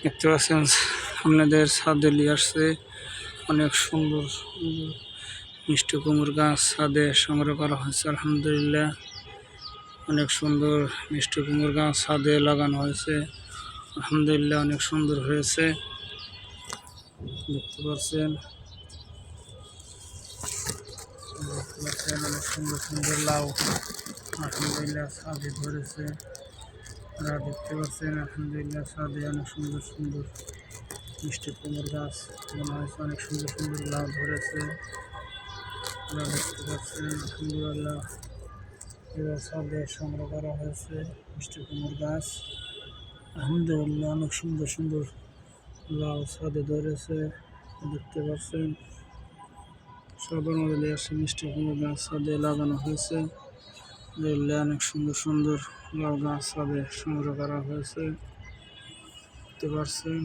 দেখতে পাচ্ছেন আপনাদের ছাদে নিয়ে আসছে অনেক সুন্দর সুন্দর মিষ্টি কুমড় গাছ ছাদে সংগ্রহ করা হয়েছে। আলহামদুলিল্লাহ অনেক সুন্দর মিষ্টি কুমড় গাছ ছাদে লাগানো হয়েছে। আলহামদুলিল্লাহ অনেক সুন্দর হয়েছে দেখতে পাচ্ছেন। অনেক সুন্দর সুন্দর লাউ আলহামদুলিল্লাহ ছাদে ধরেছে। আপনারা দেখতে পাচ্ছেন আলহামদুলিল্লাহ ছাদে অনেক সুন্দর সুন্দর মিষ্টি কুমড় গাছ মনে হয়েছে। অনেক সুন্দর সুন্দর লাউ ধরেছে। আপনারা দেখতে পাচ্ছেন আলহামদুলিল্লাহ এবার ছাদে সংগ্রহ করা হয়েছে মিষ্টি কুমড় গাছ। আলহামদুলিল্লাহ অনেক সুন্দর সুন্দর লাউ ছাদে ধরেছে দেখতে পাচ্ছেন। সবার মধ্যে আসছে মিষ্টি কুমড় গাছ ছাদে লাগানো হয়েছে। অনেক সুন্দর সুন্দর লাউ গাছ ছাদে সংগ্রহ করা হয়েছে দেখতে পাচ্ছেন।